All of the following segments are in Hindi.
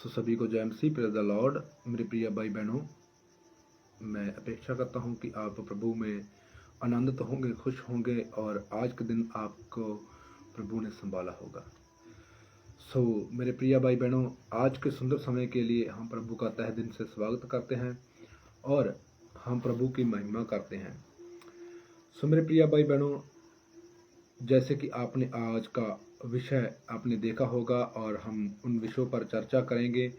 सभी को जय मसीह, प्रेज द लॉर्ड। मेरे प्रिय भाई बहनों, मैं अपेक्षा करता हूं कि आप प्रभु में आनंदित होंगे, खुश होंगे और आज के दिन आपको प्रभु ने संभाला होगा। मेरे प्रिय भाई बहनों, आज के सुंदर समय के लिए हम प्रभु का तहे दिल से स्वागत करते हैं और हम प्रभु की महिमा करते हैं। मेरे प्रिय भाई बहनों, जैसे कि आपने आज का विषय आपने देखा होगा और हम उन विषयों पर चर्चा करेंगे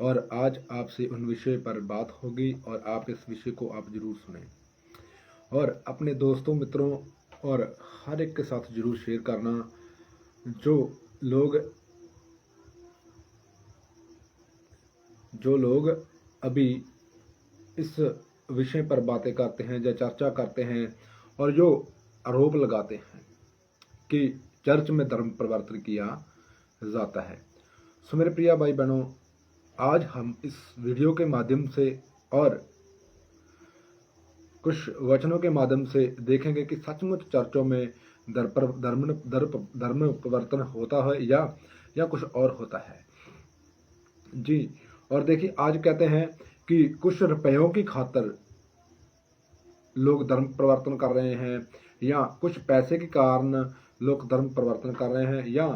और आज आपसे उन विषय पर बात होगी और आप इस विषय को आप जरूर सुनें और अपने दोस्तों, मित्रों और हर एक के साथ जरूर शेयर करना। जो लोग अभी इस विषय पर बातें करते हैं या चर्चा करते हैं और जो आरोप लगाते हैं कि चर्च में धर्म परिवर्तन किया जाता है। मेरे प्रिय भाई बहनों, आज हम इस वीडियो के माध्यम से और कुछ वचनों के माध्यम से देखेंगे कि सचमुच चर्चों में धर्म परिवर्तन होता है या कुछ और होता है जी। और देखिए, आज कहते हैं कि कुछ रुपयों की खातिर लोग धर्म परिवर्तन कर रहे हैं या कुछ पैसे के कारण लोग धर्म परिवर्तन कर रहे हैं या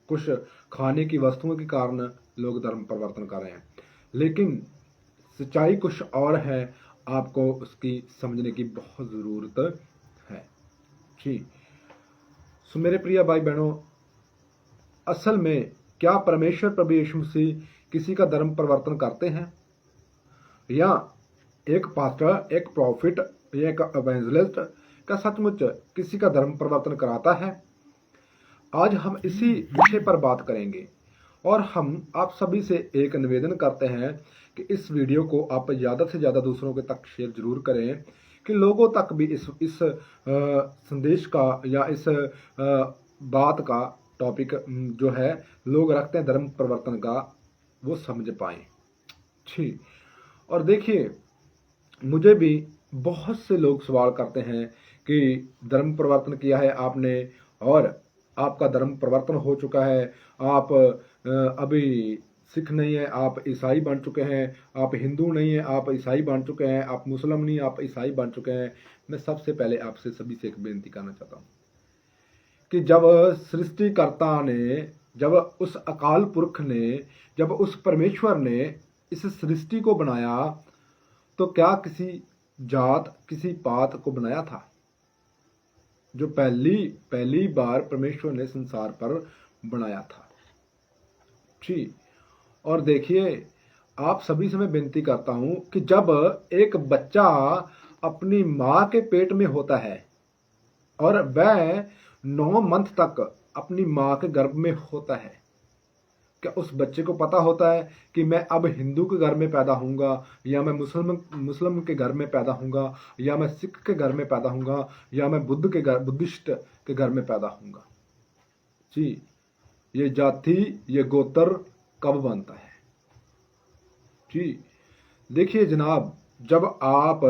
कुछ खाने की वस्तुओं के कारण लोग धर्म परिवर्तन कर रहे हैं, लेकिन सच्चाई कुछ और है। आपको उसकी समझने की बहुत ज़रूरत है जी। मेरे प्रिय भाई बहनों, असल में क्या परमेश्वर प्रभु यीशु मसीह किसी का धर्म परिवर्तन करते हैं या एक पास्टर, एक प्रॉफिट या एक एवेंजलिस्ट का सचमुच किसी का धर्म परिवर्तन कराता है? आज हम इसी विषय पर बात करेंगे और हम आप सभी से एक निवेदन करते हैं कि इस वीडियो को आप ज़्यादा से ज़्यादा दूसरों के तक शेयर जरूर करें कि लोगों तक भी इस संदेश का या इस बात का टॉपिक जो है लोग रखते हैं धर्म परिवर्तन का, वो समझ पाएं जी। और देखिए, मुझे भी बहुत से लोग सवाल करते हैं कि धर्म परिवर्तन किया है आपने और आपका धर्म परिवर्तन हो चुका है, आप अभी सिख नहीं है, आप ईसाई बन चुके हैं, आप हिंदू नहीं है, आप ईसाई बन चुके हैं, आप मुस्लिम नहीं, आप ईसाई बन चुके हैं। मैं सबसे पहले आपसे सभी से एक बेनती करना चाहता हूँ कि जब सृष्टिकर्ता ने, जब उस अकाल पुरख ने, जब उस परमेश्वर ने इस सृष्टि को बनाया तो क्या किसी जात, किसी पात को बनाया था? जो पहली बार परमेश्वर ने संसार पर बनाया था जी। और देखिए, आप सभी से मैं विनती करता हूं कि जब एक बच्चा अपनी मां के पेट में होता है और वह 9 मंथ तक अपनी मां के गर्भ में होता है, क्या उस बच्चे को पता होता है कि मैं अब हिंदू के घर में पैदा होऊंगा या मैं मुस्लिम के घर में पैदा होऊंगा या मैं सिख के घर में पैदा होऊंगा या मैं बुद्धिस्ट के घर में पैदा होऊंगा जी? ये जाति, ये गोत्र कब बनता है जी? देखिए जनाब, जब आप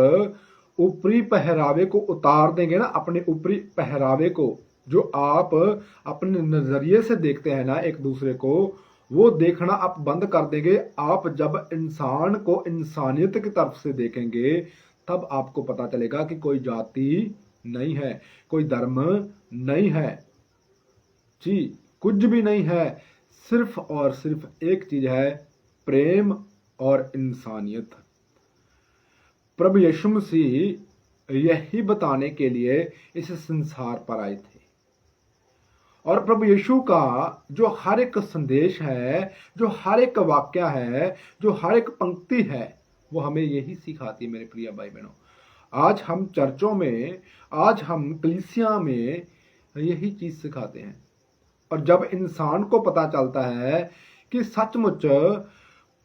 ऊपरी पहरावे को उतार देंगे ना, अपने ऊपरी पहरावे को जो आप अपने नजरिए से देखते हैं ना एक दूसरे को, वो देखना आप बंद कर देंगे। आप जब इंसान को इंसानियत की तरफ से देखेंगे तब आपको पता चलेगा कि कोई जाति नहीं है, कोई धर्म नहीं है जी, कुछ भी नहीं है। सिर्फ और सिर्फ एक चीज है, प्रेम और इंसानियत। प्रभु यीशु मसीह यही बताने के लिए इस संसार पर आए थे और प्रभु यीशु का जो हर एक संदेश है, जो हर एक वाक्य है, जो हर एक पंक्ति है, वो हमें यही सिखाती है। मेरे प्रिय भाई बहनों, आज हम चर्चों में, आज हम कलीसिया में यही चीज सिखाते हैं। और जब इंसान को पता चलता है कि सचमुच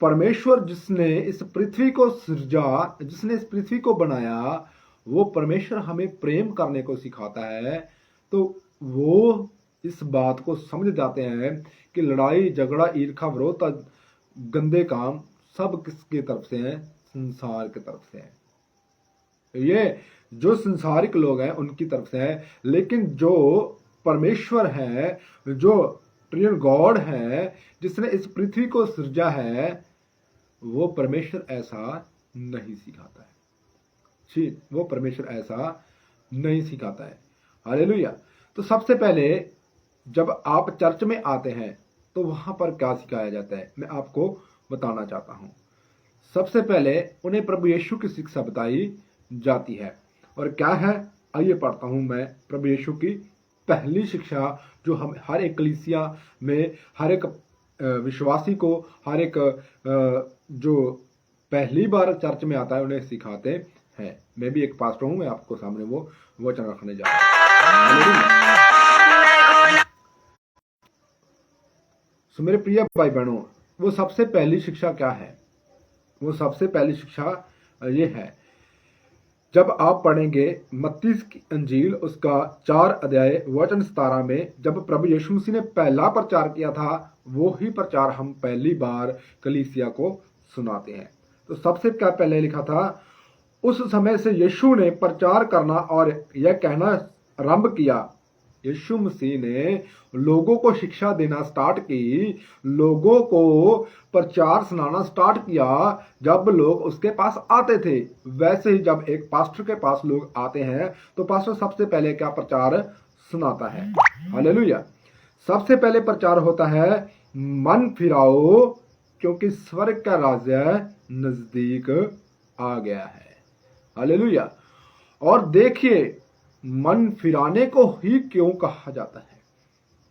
परमेश्वर जिसने इस पृथ्वी को सृजा, जिसने इस पृथ्वी को बनाया, वो परमेश्वर हमें प्रेम करने को सिखाता है, तो वो इस बात को समझ जाते हैं कि लड़ाई झगड़ा ईर्ष्या विरोध गंदे काम सब किसकी तरफ से हैं? संसार की तरफ से हैं। ये जो संसारिक लोग हैं उनकी तरफ से है, लेकिन जो परमेश्वर है, जो ट्रियन गॉड है, जिसने इस पृथ्वी को सृजा है, वो परमेश्वर ऐसा नहीं सिखाता है। जी, वो परमेश्वर ऐसा नहीं सिखाता है। हालेलुया। तो सबसे पहले जब आप चर्च में आते हैं तो वहां पर क्या सिखाया जाता है, मैं आपको बताना चाहता हूं। सबसे पहले उन्हें प्रभु यीशु की शिक्षा बताई जाती है, और क्या है, आइए पढ़ता हूं मैं प्रभु यीशु की पहली शिक्षा, जो हम हर एक कलीसिया में, हर एक विश्वासी को, हर एक जो पहली बार चर्च में आता है उन्हें सिखाते हैं। मैं भी एक पास्टर हूं, मैं आपको सामने वो वचन रखने जा रहा हूं। तो मेरे प्रिय भाई बहनों, वो सबसे पहली शिक्षा क्या है? वो सबसे पहली शिक्षा ये है, जब आप पढ़ेंगे मत्ती की अंजील उसका 4 अध्याय वचन 17 में, जब प्रभु यीशु मसीह ने पहला प्रचार किया था, वो ही प्रचार हम पहली बार कलीसिया को सुनाते हैं। तो सबसे क्या पहले लिखा था, उस समय से यीशु ने प्रचार करना और यह कहना आरंभ किया। यीशु मसीह ने लोगों को शिक्षा देना स्टार्ट की, लोगों को प्रचार सुनाना स्टार्ट किया जब लोग उसके पास आते थे। वैसे ही जब एक पास्टर के पास लोग आते हैं तो पास्टर सबसे पहले क्या प्रचार सुनाता है? हालेलुया। सबसे पहले प्रचार होता है, मन फिराओ क्योंकि स्वर्ग का राज्य नजदीक आ गया है। हालेलुया। और देखिए, मन फिराने को ही क्यों कहा जाता है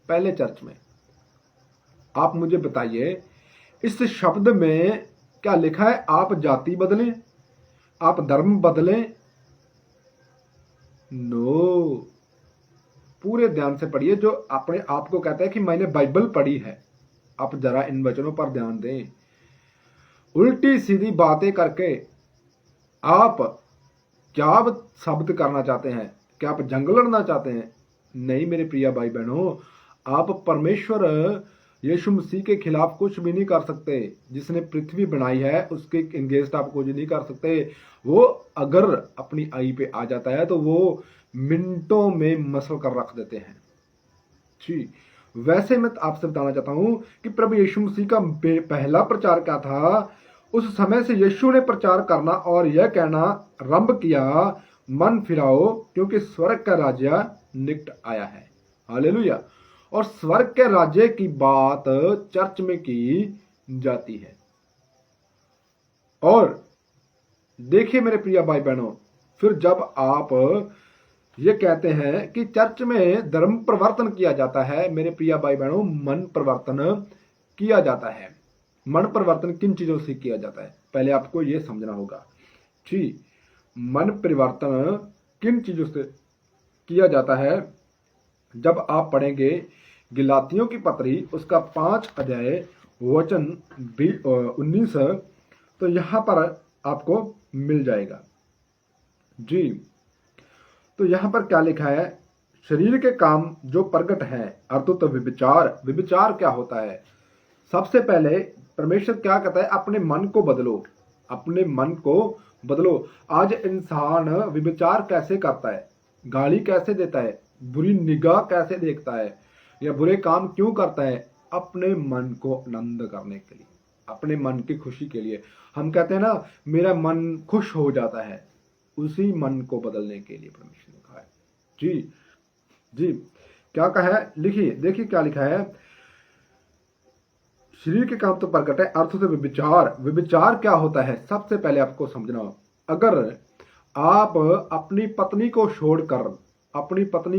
पहले चर्च में? आप मुझे बताइए, इस शब्द में क्या लिखा है? आप जाति बदलें, आप धर्म बदलें? नो, पूरे ध्यान से पढ़िए। जो अपने आप को कहता है कि मैंने बाइबल पढ़ी है, आप जरा इन वचनों पर ध्यान दें। उल्टी सीधी बातें करके आप क्या साबित करना चाहते हैं? क्या आप जंग लड़ना चाहते हैं? नहीं मेरे प्रिय भाई बहनों, आप परमेश्वर यीशु मसीह के खिलाफ कुछ भी नहीं कर सकते। जिसने पृथ्वी बनाई है उसके अगेंस्ट आप कुछ नहीं कर सकते। वो अगर अपनी आई पे आ जाता है तो वो मिनटों में मसल कर रख देते हैं। जी, वैसे मैं आपसे बताना चाहता हूं कि प्रभु यीशु मसीह का पहला प्रचार क्या था? उस समय से यीशु ने प्रचार करना और यह कहना आरंभ किया, मन फिराओ क्योंकि स्वर्ग का राज्य निकट आया है। हालेलुया। और स्वर्ग के राज्य की बात चर्च में की जाती है। और देखिए मेरे प्रिय भाई बहनों, फिर जब आप ये कहते हैं कि चर्च में धर्म परिवर्तन किया जाता है, मेरे प्रिय भाई बहनों, मन परिवर्तन किया जाता है। मन परिवर्तन किन चीजों से किया जाता है? पहले आपको यह समझना होगा। जी, मन परिवर्तन किन चीजों से किया जाता है? जब आप पढ़ेंगे गलातियों की पत्री उसका 5 अध्याय वचन 19, तो यहां पर आपको मिल जाएगा। जी, तो यहां पर क्या लिखा है? शरीर के काम जो प्रकट है, अर्थात तो विचार। विचार क्या होता है? सबसे पहले परमेश्वर क्या कहता है? अपने मन को बदलो, अपने मन को बदलो। आज इंसान विचार कैसे करता है? गाली कैसे देता है? बुरी निगाह कैसे देखता है? या बुरे काम क्यों करता है? अपने मन को आनंद करने के लिए, अपने मन की खुशी के लिए। हम कहते हैं ना, मेरा मन खुश हो जाता है। उसी मन को बदलने के लिए परमेश्वर ने कहा है। जी जी, क्या कहा है? लिखिए, देखिए क्या लिखा है। शरीर के काम तो प्रकट है, अर्थ से विचार। विचार क्या होता है? सबसे पहले आपको समझना, अगर आप अपनी पत्नी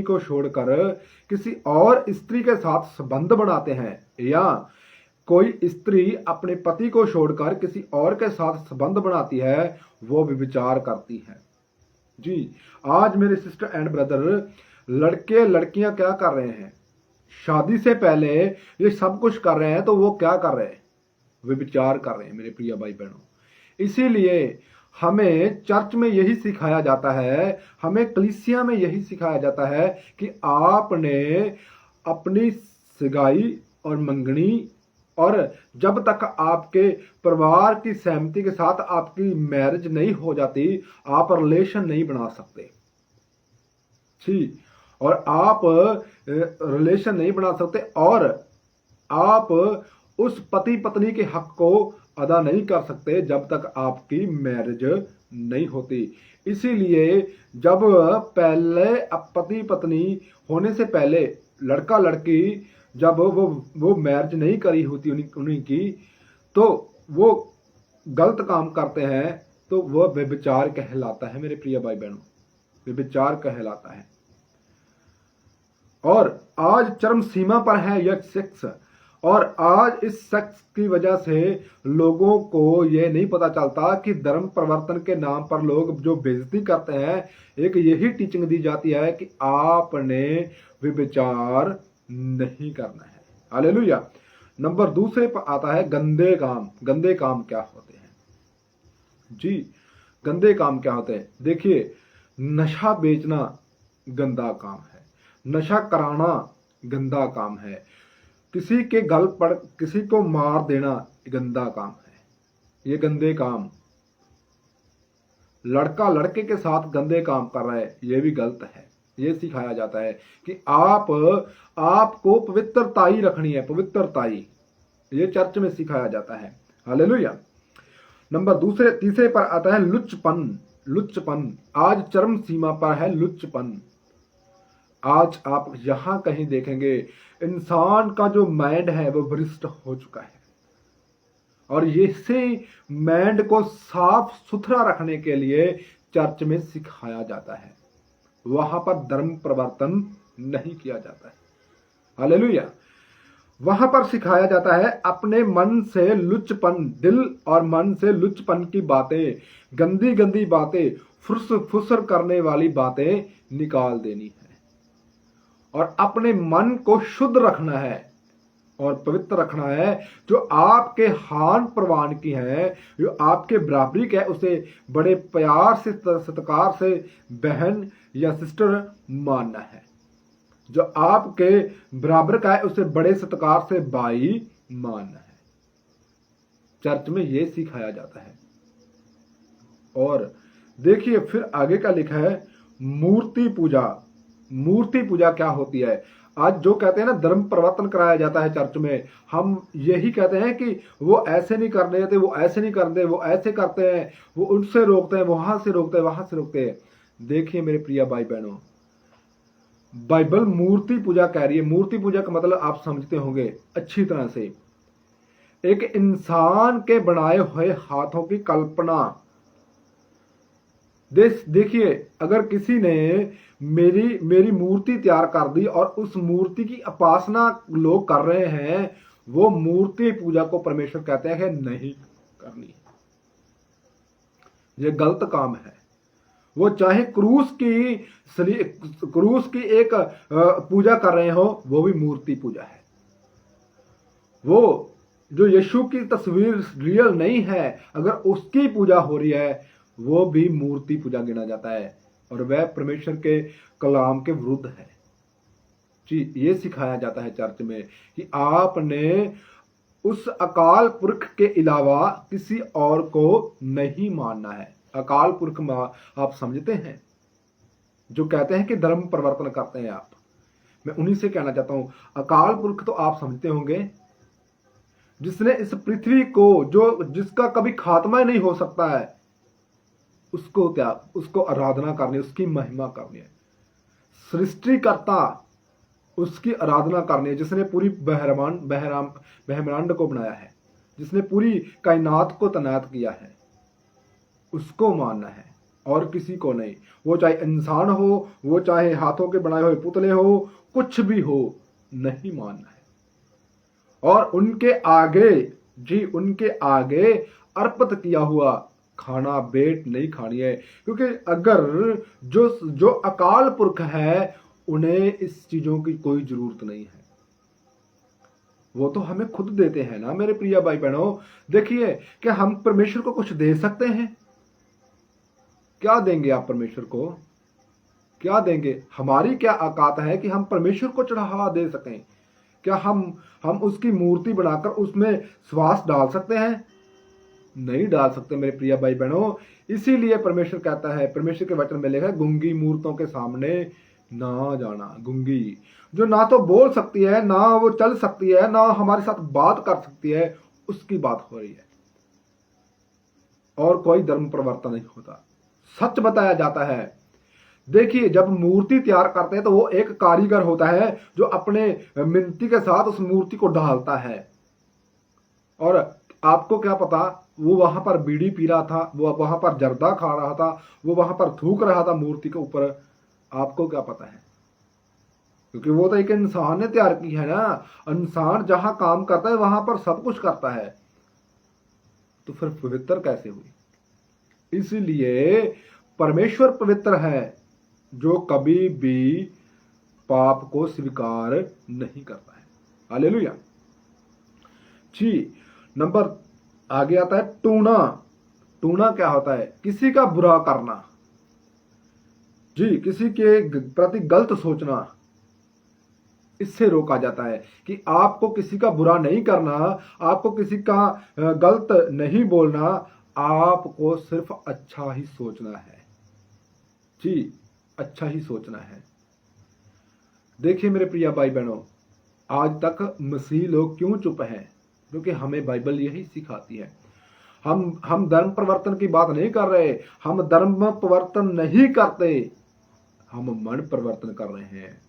को छोड़कर किसी और स्त्री के साथ संबंध बनाते हैं, या कोई स्त्री अपने पति को छोड़कर किसी और के साथ संबंध बनाती है, वो विचार करती है। जी, आज मेरे सिस्टर एंड ब्रदर, लड़के लड़कियां क्या कर रहे हैं? शादी से पहले ये सब कुछ कर रहे हैं, तो वो क्या कर रहे हैं? विचार कर रहे हैं मेरे प्रिय भाई बहनों। इसीलिए हमें चर्च में यही सिखाया जाता है, हमें कलीसिया में यही सिखाया जाता है कि आपने अपनी सगाई और मंगनी, और जब तक आपके परिवार की सहमति के साथ आपकी मैरिज नहीं हो जाती, आप रिलेशन नहीं बना सकते। ठीक, और आप रिलेशन नहीं बना सकते। और आप उस पति पत्नी के हक को अदा नहीं कर सकते जब तक आपकी मैरिज नहीं होती। इसीलिए जब पहले पति पत्नी होने से पहले लड़का लड़की जब वो मैरिज नहीं करी होती उन्हीं की, तो वो गलत काम करते हैं, तो वह व्यभिचार कहलाता है मेरे प्रिय भाई बहनों, व्यभिचार कहलाता है। और आज चरम सीमा पर है यह सेक्स, और आज इस सेक्स की वजह से लोगों को यह नहीं पता चलता कि धर्म परिवर्तन के नाम पर लोग जो बेइज्जती करते हैं, एक यही टीचिंग दी जाती है कि आपने व्यभिचार नहीं करना है। हालेलुया। नंबर दूसरे पर आता है गंदे काम। गंदे काम क्या होते हैं जी? गंदे काम क्या होते हैं? देखिए, नशा बेचना गंदा काम है, नशा कराना गंदा काम है, किसी के गल पर किसी को मार देना गंदा काम है। ये गंदे काम, लड़का लड़के के साथ गंदे काम कर रहा है, ये भी गलत है। ये सिखाया जाता है कि आपको पवित्रताई रखनी है, पवित्रताई। ये चर्च में सिखाया जाता है। हालेलुया। नंबर तीसरे पर आता है लुच्चपन। लुच्चपन आज चरम सीमा पर है, लुच्चपन। आज आप यहां कहीं देखेंगे इंसान का जो माइंड है वो भ्रष्ट हो चुका है, और इसे माइंड को साफ सुथरा रखने के लिए चर्च में सिखाया जाता है। वहां पर धर्म परिवर्तन नहीं किया जाता है। हालेलुया। वहां पर सिखाया जाता है अपने मन से लुच्चपन, दिल और मन से लुच्चपन की बातें, गंदी गंदी बातें, फुसर करने वाली बातें निकाल देनी है, और अपने मन को शुद्ध रखना है और पवित्र रखना है। जो आपके हान प्रवान की है, जो आपके बराबरी का है, उसे बड़े प्यार से सत्कार से बहन या सिस्टर मानना है। जो आपके बराबर का है उसे बड़े सत्कार से भाई मानना है। चर्च में यह सिखाया जाता है। और देखिए फिर आगे का लिखा है मूर्ति पूजा। मूर्ति पूजा क्या होती है? आज जो कहते हैं ना धर्म परिवर्तन कराया जाता है चर्च में, हम यही कहते हैं कि वो ऐसे नहीं कर देते, वो ऐसे नहीं करते, वो ऐसे करते हैं, वो उनसे रोकते हैं, वहां से रोकते हैं, वहां से रोकते हैं। देखिए मेरे प्रिय भाई बहनों, बाइबल मूर्ति पूजा कह रही है। मूर्ति पूजा का मतलब आप समझते होंगे अच्छी तरह से, एक इंसान के बनाए हुए हाथों की कल्पना। देखिए अगर किसी ने मेरी मूर्ति तैयार कर दी और उस मूर्ति की उपासना लोग कर रहे हैं, वो मूर्ति पूजा को परमेश्वर कहते हैं नहीं करनी, ये गलत काम है। वो चाहे क्रूस की एक पूजा कर रहे हो, वो भी मूर्ति पूजा है। वो जो यीशु की तस्वीर रियल नहीं है, अगर उसकी पूजा हो रही है, वो भी मूर्ति पूजा गिना जाता है, और वह परमेश्वर के कलाम के विरुद्ध है जी। ये सिखाया जाता है चर्च में कि आपने उस अकाल पुरख के अलावा किसी और को नहीं मानना है। अकाल पुरख आप समझते हैं, जो कहते हैं कि धर्म परिवर्तन करते हैं आप, मैं उन्हीं से कहना चाहता हूं, अकाल पुरख तो आप समझते होंगे, जिसने इस पृथ्वी को जिसका कभी खात्मा ही नहीं हो सकता है, उसको आराधना करनी, उसकी महिमा करनी है। सृष्टिकर्ता उसकी आराधना करनी है, जिसने पूरी ब्रह्मांड को बनाया है, जिसने पूरी कायनात को तैनात किया है, उसको मानना है और किसी को नहीं। वो चाहे इंसान हो, वो चाहे हाथों के बनाए हुए पुतले हो, कुछ भी हो, नहीं मानना है। और उनके आगे अर्पित किया हुआ खाना भेंट नहीं खानी है, क्योंकि अगर जो अकाल पुरख है, उन्हें इस चीजों की कोई जरूरत नहीं है। वो तो हमें खुद देते हैं ना मेरे प्रिय भाई बहनों। देखिए क्या हम परमेश्वर को कुछ दे सकते हैं? क्या देंगे आप परमेश्वर को? क्या देंगे? हमारी क्या औकात है कि हम परमेश्वर को चढ़ावा दे सकें? क्या हम उसकी मूर्ति बनाकर उसमें श्वास डाल सकते हैं? नहीं डाल सकते मेरे प्रिय भाई बहनों। इसीलिए परमेश्वर कहता है, परमेश्वर के वचन में लिखा है, गूंगी मूर्तों के सामने ना जाना, गूंगी, जो ना तो बोल सकती है, ना वो चल सकती है, ना हमारे साथ बात कर सकती है, उसकी बात हो रही है। और कोई धर्म प्रवर्तन नहीं होता, सच बताया जाता है। देखिए, जब मूर्ति तैयार करते हैं तो वो एक कारीगर होता है जो अपने मिनती के साथ उस मूर्ति को ढालता है। और आपको क्या पता, वो वहां पर बीड़ी पी रहा था, वो वहां पर जर्दा खा रहा था, वो वहां पर थूक रहा था मूर्ति के ऊपर, आपको क्या पता है? क्योंकि वो तो एक इंसान ने तैयार की है ना। इंसान जहां काम करता है वहां पर सब कुछ करता है, तो फिर पवित्र कैसे हुई? इसलिए परमेश्वर पवित्र है, जो कभी भी पाप को स्वीकार नहीं करता है। हालेलुया जी। नंबर आगे आता है टूना। टूना क्या होता है? किसी का बुरा करना जी, किसी के प्रति गलत सोचना। इससे रोका जाता है कि आपको किसी का बुरा नहीं करना, आपको किसी का गलत नहीं बोलना, आपको सिर्फ अच्छा ही सोचना है जी, अच्छा ही सोचना है। देखिए मेरे प्रिय भाई बहनों, आज तक मसीह लोग क्यों चुप हैं? क्योंकि हमें बाइबल यही सिखाती है। हम धर्म परिवर्तन की बात नहीं कर रहे, हम धर्म परिवर्तन नहीं करते, हम मन परिवर्तन कर रहे हैं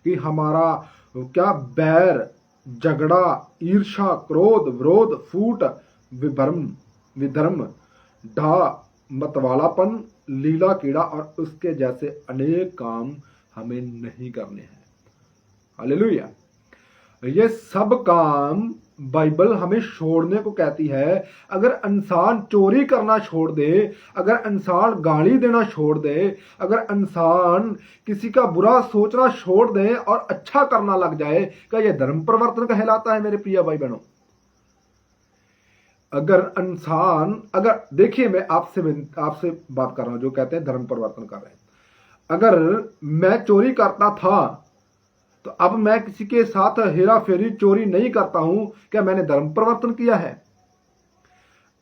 कि हमारा क्या बैर, झगड़ा, ईर्षा, क्रोध, विरोध, फूट, विधर्म, ढा, मतवालापन, लीला कीड़ा और उसके जैसे अनेक काम हमें नहीं करने हैं। हालेलुया। ये सब काम बाइबल हमें छोड़ने को कहती है। अगर इंसान चोरी करना छोड़ दे, अगर इंसान गाली देना छोड़ दे, अगर इंसान किसी का बुरा सोचना छोड़ दे और अच्छा करना लग जाए, क्या यह धर्म परिवर्तन कहलाता है मेरे प्रिय भाई बहनों? अगर देखिए, मैं आपसे बात कर रहा हूं जो कहते हैं धर्म परिवर्तन कर रहे हैं। अगर मैं चोरी करता था तो अब मैं किसी के साथ हेरा फेरी चोरी नहीं करता हूं, क्या मैंने धर्म परिवर्तन किया है?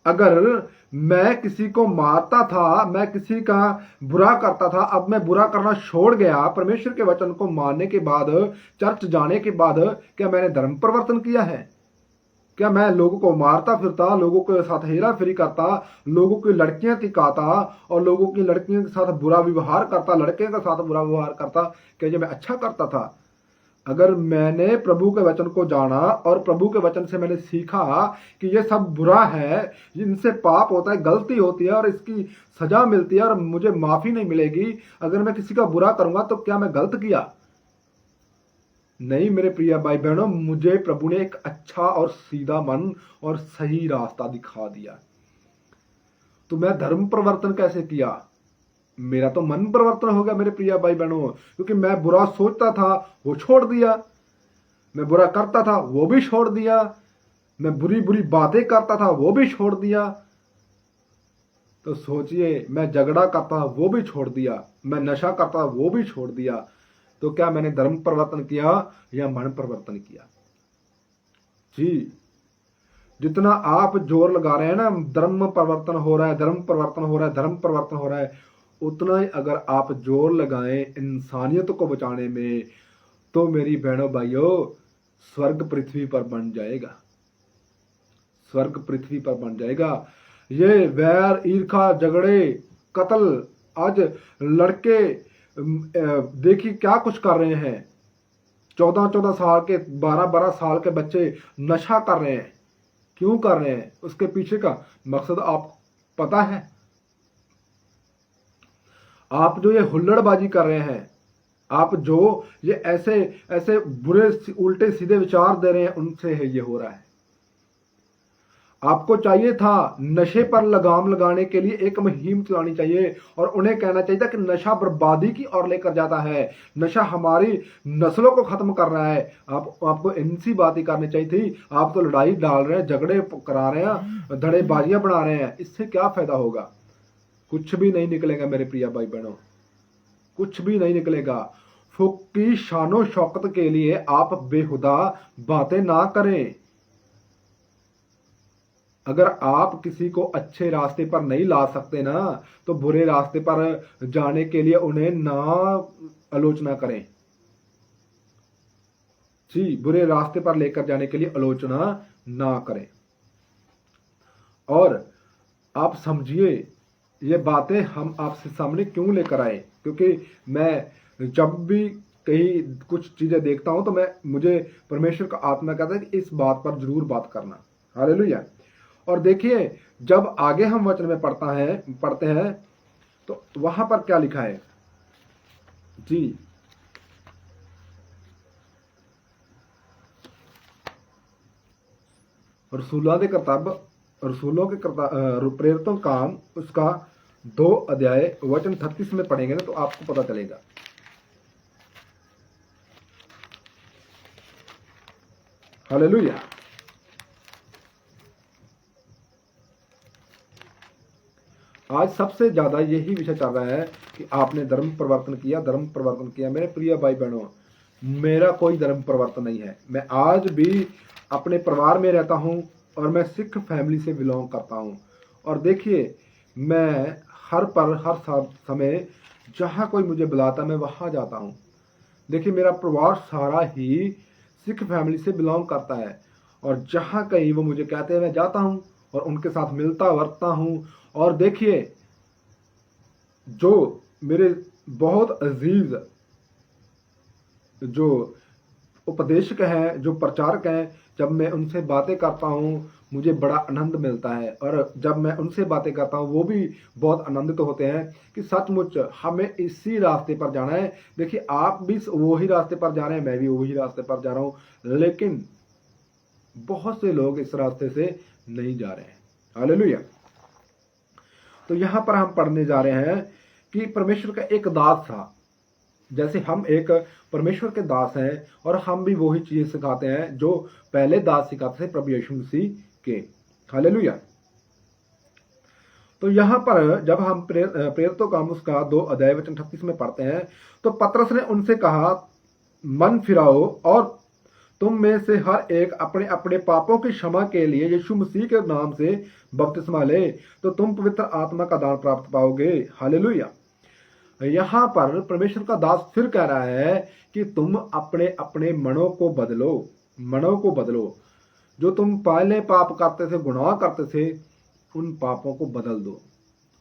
अगर मैं किसी को मारता था, मैं किसी का बुरा करता था, अब मैं बुरा करना छोड़ गया परमेश्वर के वचन को मानने के बाद, चर्च जाने के बाद, क्या मैंने धर्म परिवर्तन किया है? क्या मैं लोगों को मारता फिरता, लोगों के साथ हेरा फेरी करता, लोगों की लड़कियां तिकाता और लोगों की लड़कियों के साथ बुरा व्यवहार करता, लड़के के साथ बुरा व्यवहार करता, क्या ये मैं अच्छा करता था? अगर मैंने प्रभु के वचन को जाना और प्रभु के वचन से मैंने सीखा कि ये सब बुरा है, इनसे पाप होता है, गलती होती है और इसकी सजा मिलती है और मुझे माफी नहीं मिलेगी, अगर मैं किसी का बुरा करूंगा तो क्या मैं गलत किया? नहीं मेरे प्रिय भाई बहनों, मुझे प्रभु ने एक अच्छा और सीधा मन और सही रास्ता दिखा दिया। तो मैं धर्म परिवर्तन कैसे किया? मेरा तो मन परिवर्तन हो गया मेरे प्रिय भाई बहनों, क्योंकि मैं बुरा सोचता था वो छोड़ दिया, मैं बुरा करता था वो भी छोड़ दिया, मैं बुरी बुरी बातें करता था वो भी छोड़ दिया। तो सोचिए, मैं झगड़ा करता वो भी छोड़ दिया, मैं नशा करता वो भी छोड़ दिया। तो क्या मैंने धर्म परिवर्तन किया या मन परिवर्तन किया? जी, जितना आप जोर लगा रहे हैं ना, धर्म परिवर्तन हो रहा है, धर्म परिवर्तन हो रहा है, धर्म परिवर्तन हो रहा है, उतना ही अगर आप जोर लगाएं इंसानियत को बचाने में, तो मेरी बहनों भाइयों, स्वर्ग पृथ्वी पर बन जाएगा, स्वर्ग पृथ्वी पर बन जाएगा। ये वैर, ईर्खा, झगड़े, कत्ल, आज लड़के देखिए क्या कुछ कर रहे हैं। 14-14 साल के, 12-12 साल के बच्चे नशा कर रहे हैं। क्यों कर रहे हैं? उसके पीछे का मकसद आप पता है? आप जो ये हुल्लड़बाजी कर रहे हैं, आप जो ये ऐसे ऐसे बुरे उल्टे सीधे विचार दे रहे हैं, उनसे है ये हो रहा है। आपको चाहिए था नशे पर लगाम लगाने के लिए एक मुहिम चलानी चाहिए और उन्हें कहना चाहिए था कि नशा बर्बादी की ओर लेकर जाता है, नशा हमारी नस्लों को खत्म कर रहा है। आपको इनसी बात ही करनी चाहिए थी। आप तो लड़ाई डाल रहे हैं, झगड़े करा रहे हैं, धड़ेबाजियां बना रहे हैं, इससे क्या फायदा होगा? कुछ भी नहीं निकलेगा मेरे प्रिय भाई बहनों, कुछ भी नहीं निकलेगा। फुक्की शानो शौकत के लिए आप बेहुदा बातें ना करें। अगर आप किसी को अच्छे रास्ते पर नहीं ला सकते ना, तो बुरे रास्ते पर जाने के लिए उन्हें ना आलोचना करें। जी, बुरे रास्ते पर लेकर जाने के लिए आलोचना ना करें। और आप समझिए, ये बातें हम आपसे सामने क्यों लेकर आए, क्योंकि मैं जब भी कहीं कुछ चीजें देखता हूं तो मुझे परमेश्वर का आत्मा कहता है कि इस बात पर जरूर बात करना। हालेलुया। और देखिए, जब आगे हम वचन में पढ़ते हैं तो वहां पर क्या लिखा है जी। रसूलों के प्रेरितों काम उसका 2 अध्याय वचन 36 में पढ़ेंगे ना तो आपको पता चलेगा। हालेलुया। आज सबसे ज्यादा यही विषय चल रहा है कि आपने धर्म परिवर्तन किया। मेरे प्रिय भाई बहनों, मेरा कोई धर्म परिवर्तन नहीं है। मैं आज भी अपने परिवार में रहता हूं और मैं सिख फैमिली से बिलोंग करता हूं। और देखिए, मैं हर समय जहां कोई मुझे बुलाता मैं वहां जाता हूं। देखिए, मेरा परिवार सारा ही सिख फैमिली से बिलोंग करता है और जहां कहीं वो मुझे कहते हैं मैं जाता हूं और उनके साथ मिलता वर्तता हूं। और देखिए, जो मेरे बहुत अजीज जो उपदेशक हैं, जो प्रचारक हैं, जब मैं उनसे बातें करता हूं मुझे बड़ा आनंद मिलता है। और जब मैं उनसे बातें करता हूं वो भी बहुत आनंदित होते हैं कि सचमुच हमें इसी रास्ते पर जाना है। देखिए, आप भी वही रास्ते पर जा रहे हैं, मैं भी वही रास्ते पर जा रहा हूं, लेकिन बहुत से लोग इस रास्ते से नहीं जा रहे हैं। हालेलुया। तो यहां पर हम पढ़ने जा रहे हैं कि परमेश्वर का एक दास था। जैसे हम एक परमेश्वर के दास हैं और हम भी वही चीजें सिखाते हैं जो पहले दास सिखाते थे प्रभु यीशु मसीह के। हालेलुया। तो यहां पर जब हम प्रेरितों का उसका 2 अध्याय वचन 36 में पढ़ते हैं तो पतरस ने उनसे कहा, मन फिराओ और तुम में से हर एक अपने अपने पापों की क्षमा के लिए यीशु मसीह के नाम से बपतिस्मा ले, तो तुम पवित्र आत्मा का दान प्राप्त पाओगे। हालेलुया। यहां पर परमेश्वर का दास फिर कह रहा है कि तुम अपने अपने मनों को बदलो। जो तुम पहले पाप करते थे, गुनाह करते थे, उन पापों को बदल दो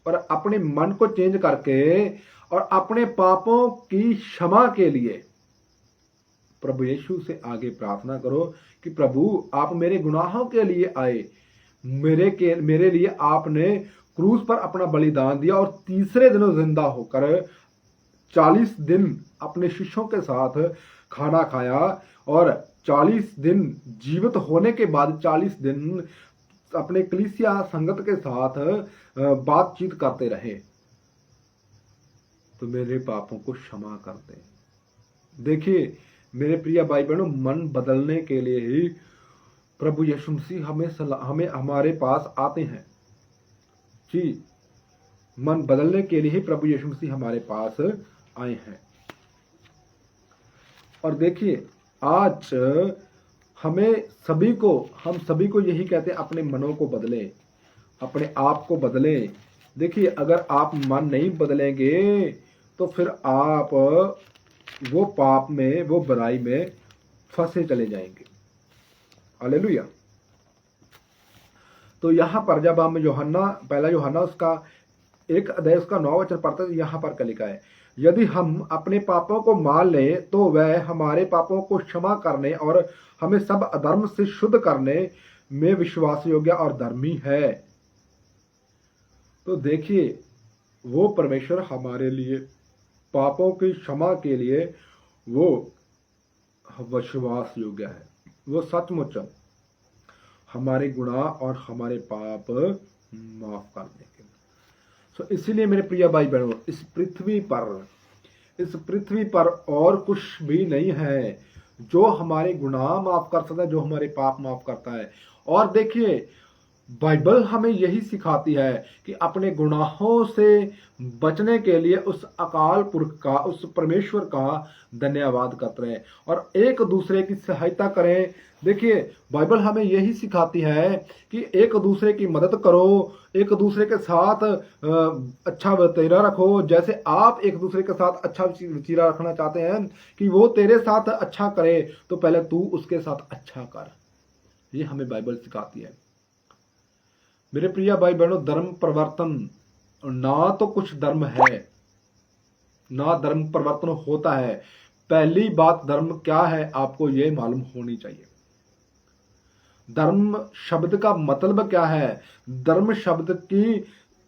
और अपने मन को चेंज करके और अपने पापों की क्षमा के लिए प्रभु यीशु से आगे प्रार्थना करो कि प्रभु आप मेरे गुनाहों के लिए आए, मेरे लिए आपने क्रूस पर अपना बलिदान दिया और तीसरे दिनों जिंदा होकर 40 दिन अपने शिष्यों के साथ खाना खाया और 40 दिन जीवित होने के बाद 40 दिन अपने कलीसिया संगत के साथ बातचीत करते रहे। तो मेरे पापों को क्षमा कर दे। देखिए मेरे प्रिय भाई बहनों, मन बदलने के लिए ही प्रभु यीशु मसीह हमें हमारे पास आते हैं। जी, मन बदलने के लिए ही प्रभु यीशु मसीह हमारे पास आए हैं। और देखिए, आज हम सभी को यही कहते हैं, अपने मनों को बदलें, अपने आप को बदलें। देखिए, अगर आप मन नहीं बदलेंगे तो फिर आप वो पाप में, वो बुराई में फंसे चले जाएंगे। हालेलुया। तो यहां पर जब हम पहला यूहन्ना उसका 1 अध्याय उसका 9 वचन पढ़ते हैं, यहां पर क्या लिखा है, यदि हम अपने पापों को मान लें तो वह हमारे पापों को क्षमा करने और हमें सब अधर्म से शुद्ध करने में विश्वास योग्य और धर्मी है। तो देखिए, वो परमेश्वर हमारे लिए पापों की क्षमा के लिए वो विश्वास योग्य है। वो सचमुच हमारे गुनाह और हमारे पाप माफ कर देंगे। तो इसीलिए मेरे प्रिय भाई बहनों, इस पृथ्वी पर और कुछ भी नहीं है जो हमारे गुनाह माफ कर सकता है, जो हमारे पाप माफ करता है। और देखिए, बाइबल हमें यही सिखाती है कि अपने गुनाहों से बचने के लिए उस अकाल पुरख का, उस परमेश्वर का धन्यवाद करते रहें और एक दूसरे की सहायता करें। देखिए, बाइबल हमें यही सिखाती है कि एक दूसरे की मदद करो, एक दूसरे के साथ अच्छा वतीरा रखो। जैसे आप एक दूसरे के साथ अच्छा वतीरा रखना चाहते हैं कि वो तेरे साथ अच्छा करे, तो पहले तू उसके साथ अच्छा कर। ये हमें बाइबल सिखाती है। मेरे प्रिय भाई बहनों, धर्म परिवर्तन ना तो कुछ धर्म है, ना धर्म परिवर्तन होता है। पहली बात, धर्म क्या है आपको ये मालूम होनी चाहिए। धर्म शब्द का मतलब क्या है, धर्म शब्द की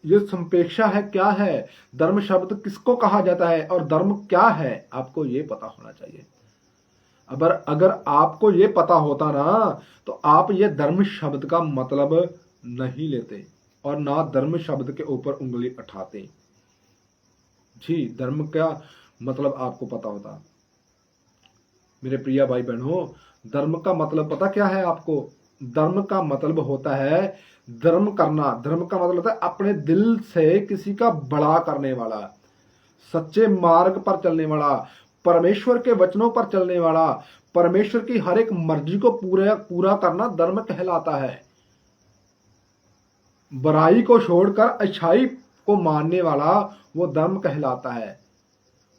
ये संपेक्षा है क्या है, धर्म शब्द किसको कहा जाता है और धर्म क्या है, आपको ये पता होना चाहिए। अगर आपको ये पता होता ना, तो आप ये धर्म शब्द का मतलब नहीं लेते और ना धर्म शब्द के ऊपर उंगली उठाते। जी, धर्म का मतलब आपको पता होता। मेरे प्रिय भाई बहनों, धर्म का मतलब पता क्या है आपको? धर्म का मतलब होता है धर्म करना। धर्म का मतलब होता है अपने दिल से किसी का बड़ा करने वाला, सच्चे मार्ग पर चलने वाला, परमेश्वर के वचनों पर चलने वाला, परमेश्वर की हर एक मर्जी को पूरा करना धर्म कहलाता है। बुराई को छोड़कर अच्छाई को मानने वाला वो धर्म कहलाता है।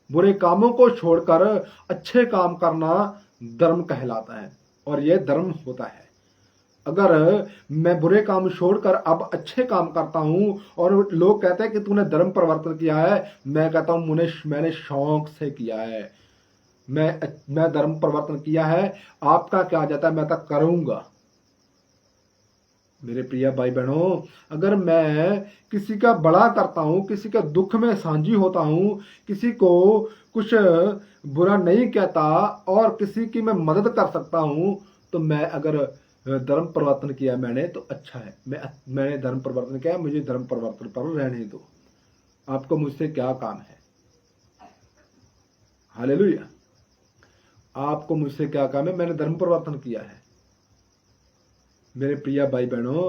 बुरे कामों को छोड़कर अच्छे काम करना धर्म कहलाता है और यह धर्म होता है। अगर मैं बुरे काम छोड़कर अब अच्छे काम करता हूं और लोग कहते हैं कि तूने धर्म परिवर्तन किया है, मैं कहता हूं मैंने शौक से किया है। मैं धर्म परिवर्तन किया है, आपका क्या जाता है, मैं तो करूंगा। मेरे प्रिय भाई बहनों, अगर मैं किसी का बड़ा करता हूं, किसी के दुख में साझी होता हूं, किसी को कुछ बुरा नहीं कहता और किसी की मैं मदद कर सकता हूं, तो मैं अगर धर्म परिवर्तन किया मैंने तो अच्छा है। मैंने धर्म परिवर्तन किया, मुझे धर्म परिवर्तन पर रहने दो। आपको मुझसे क्या काम है? हालेलुया। आपको मुझसे क्या काम है? मैंने धर्म परिवर्तन किया है। मेरे प्रिय भाई बहनों,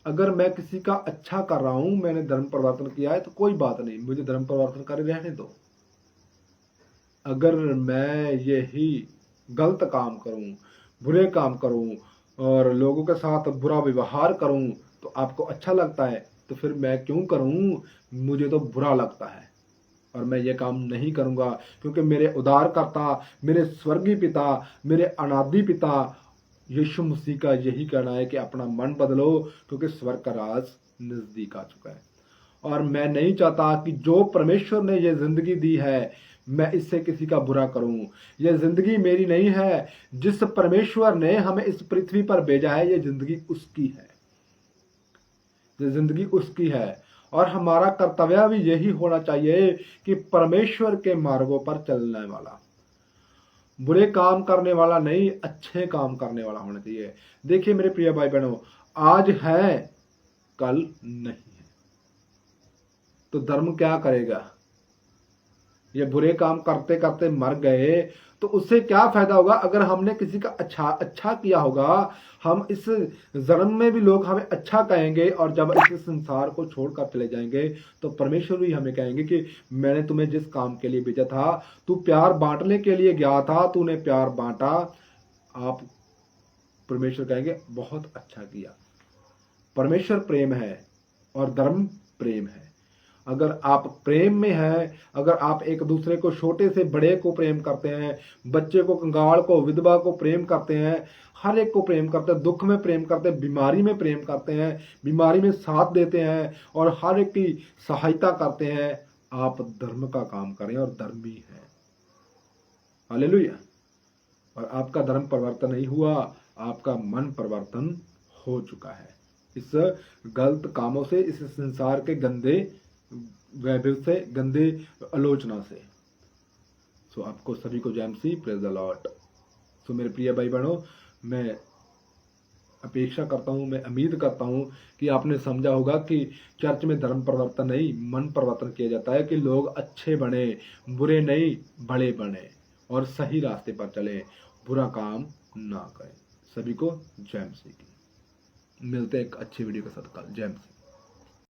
अगर मैं किसी का अच्छा कर रहा हूं, मैंने धर्म परिवर्तन किया है, तो कोई बात नहीं, मुझे धर्म परिवर्तन कर रहने दो। अगर मैं यही गलत काम करूं, बुरे काम करूं और लोगों के साथ बुरा व्यवहार करूं तो आपको अच्छा लगता है, तो फिर मैं क्यों करूं? मुझे तो बुरा लगता है और मैं ये काम नहीं करूंगा, क्योंकि मेरे उद्धारकर्ता, मेरे स्वर्गीय पिता, मेरे अनादि पिता यीशु मसीह का यही कहना है कि अपना मन बदलो, क्योंकि स्वर्ग का राज नजदीक आ चुका है। और मैं नहीं चाहता कि जो परमेश्वर ने ये जिंदगी दी है, मैं इससे किसी का बुरा करूं। ये जिंदगी मेरी नहीं है, जिस परमेश्वर ने हमें इस पृथ्वी पर भेजा है, ये जिंदगी उसकी है। ये जिंदगी उसकी है और हमारा कर्तव्य भी यही होना चाहिए कि परमेश्वर के मार्गों पर चलने वाला, बुरे काम करने वाला नहीं, अच्छे काम करने वाला होना चाहिए। देखिए मेरे प्रिय भाई बहनों, आज है कल नहीं है, तो धर्म क्या करेगा? ये बुरे काम करते करते मर गए तो उससे क्या फायदा होगा? अगर हमने किसी का अच्छा किया होगा, हम इस जन्म में भी लोग हमें अच्छा कहेंगे और जब इस संसार को छोड़कर चले जाएंगे तो परमेश्वर भी हमें कहेंगे कि मैंने तुम्हें जिस काम के लिए भेजा था, तू प्यार बांटने के लिए गया था, तूने प्यार बांटा। आप परमेश्वर कहेंगे बहुत अच्छा किया। परमेश्वर प्रेम है और धर्म प्रेम है। अगर आप प्रेम में हैं, अगर आप एक दूसरे को, छोटे से बड़े को प्रेम करते हैं, बच्चे को, कंगाल को, विधवा को प्रेम करते हैं, हर एक को प्रेम करते हैं, दुख में प्रेम करते हैं, बीमारी में प्रेम करते हैं, बीमारी में साथ देते हैं और हर एक की सहायता करते हैं, आप धर्म का काम करें और धर्मी हैं। हालेलुया। और आपका धर्म परिवर्तन नहीं हुआ, आपका मन परिवर्तन हो चुका है इस गलत कामों से, इस संसार के गंदे वैभव से, गंदे आलोचना से। सो आपको सभी को जय मसीह, प्रेज द लॉर्ड। सो मेरे प्रिय भाई बहनों, मैं अपेक्षा करता हूं, मैं उम्मीद करता हूं कि आपने समझा होगा कि चर्च में धर्म परिवर्तन नहीं, मन परिवर्तन किया जाता है कि लोग अच्छे बने, बुरे नहीं, बड़े बने और सही रास्ते पर चले, बुरा काम ना करें। सभी को जय मसीह की। मिलते हैं एक अच्छी वीडियो के साथ कल। जय हिंद।